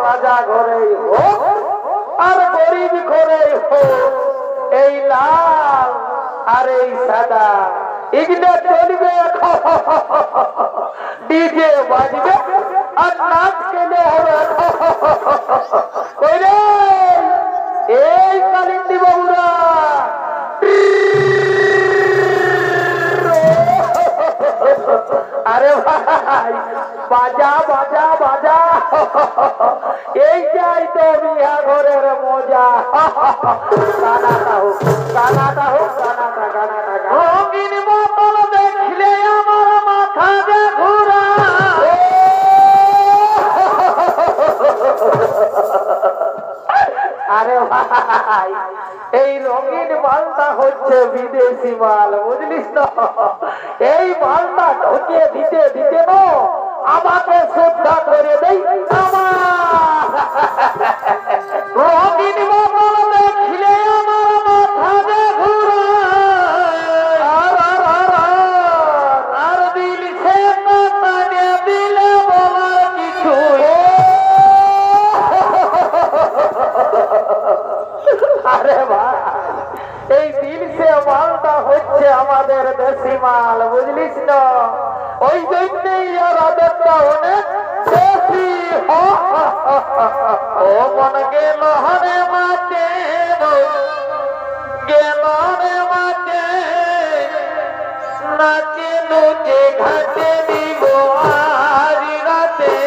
রাজা ঘরেই হোক আর গরিব ঘরেই হোক, এই লাল আর এই সাদা এগুলো চলবে। ডিজে বাজবে আর নাচ কেলে হবে। এই কালিন্দী বাবুরা আরে ভাই বাজা বাজা বাজা, এইটাই তো বিয়া ঘরের মজা। গানাটা হোক গানাটা হোক গানাটা গানাটা রঙিন বোতল দেখলে আমার মাথা যে ঘুরা। আরে ভাই এই রঙিন মালটা হচ্ছে বিদেশি মাল, বুঝলিস তো? এই মালটা ঢুকিয়ে দিতে দিতে না আমাকে শ্রদ্ধা করে দেই। আমার রঙিন বোতল দেখলে আমার মাথা যে ঘুরায়, আর দিল সে টানে দিলে বলার কিছু। আরে ভাই এই দিল সে মালটা হচ্ছে আমাদের দেশি মাল, বুঝলিস না? ওই জন্যই আর আদরটা অনেক বেশি। ও মন গেল হরে মাঠে, গেল রে মাঠে, নাচে লুটে ঘাটে দিব আজ রাতে,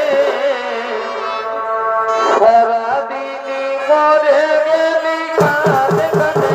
সারাদিনই মরে গেলি কাঁদে কাঁদে।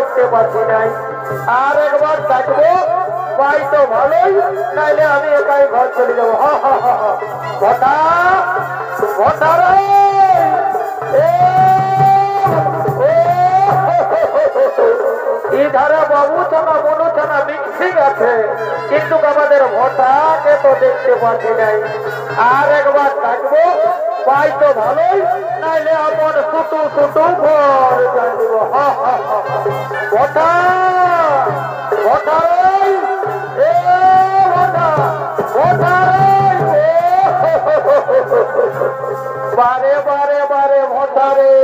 দেখতে পাচ্ছি নাই। আর একবার ডাকবো, পাই তো ভালোই, নাইলে আমি একাই ঘর চলে যাবো। ভটা ভটা রে, ইধারে বাবু ছানা মনু ছানা মিক্সিং আছে, কিন্তু আমাদের ভটাকে তো দেখতে পাচ্ছি নাই। আর একবার ডাকবো, পাই তো ভালোই, নাইলে আমার ছুটু ছুটু ঘর যাইব। ভটা ভটা রে, ভটা ভটা রে, বারে বারে বারে ভটা রে,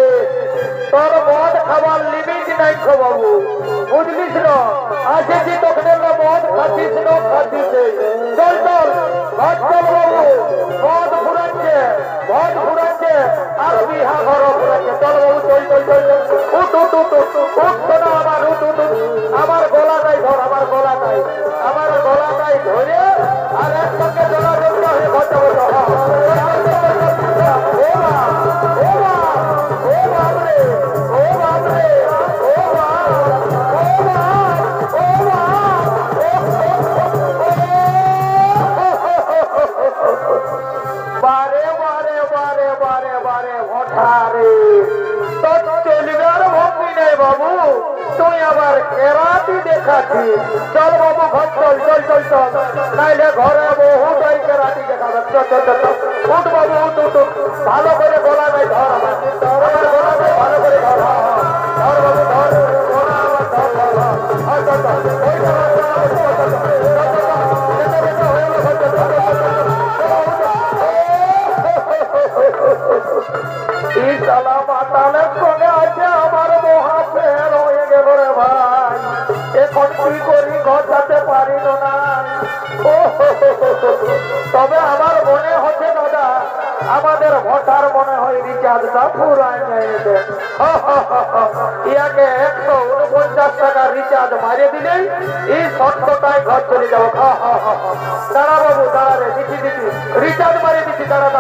তোর মদ খাবার লিমিট নাই খো বাবু, বুঝলিস না? আসেছি তোকে মদ খাচ্ছিস না, খাচ্ছিস। চল চল ঘর চল বাবু, মদ ফুরাচ্ছে, মদ ফুরাচ্ছে, আর বিহা ঘর ফুরাচ্ছে। চল বাবু, চল চল চল চল, উঠ উঠ উঠ উঠ উঠ না আমার, উঠ উঠ উঠ। আমার গলাটাই ধর, আমার গলাটাই, আমার গলাটাই ধরে আর একসঙ্গে জলা জলটা হয়ে ঘর যাবো। বারে বারে বারে বারে বারে ভটারে, তোর চলিবার ভঙ্গি নেই বাবু, তুই আবার কেরাতি দেখাচ্ছি। চল বাবু ঘর চল চল চল চল, নাইলে ঘরে বহুটাই কেরাতি দেখাবে। চল চল চল, উঠ বাবু উঠ উঠ, ভালো করে গলা নেই ধর, আমার আমার গলা নেই, ভালো করে ধর। ধর বাবু ধর, গলা আমার ধর ধর ধর, চল চল ওই আমার মহা ফের হয়ে গেল রে ভাই, এখন কি করি ঘর যেতে পারি না। তবে আমার মনে হচ্ছে দাদা, আমাদের ভোটার মনে হয় রিচার্জটা পুরাই নিয়েছে। ইয়াকে 149 টাকা রিচার্জ মারিয়ে দিলেই এই সত্যটাই ঘর চলে যাবো। দাঁড়া বাবু দাঁড়া রে, দিচ্ছি দিচ্ছি, রিচার্জ মারিয়ে দিচ্ছি, দাঁড়া দাঁড়া।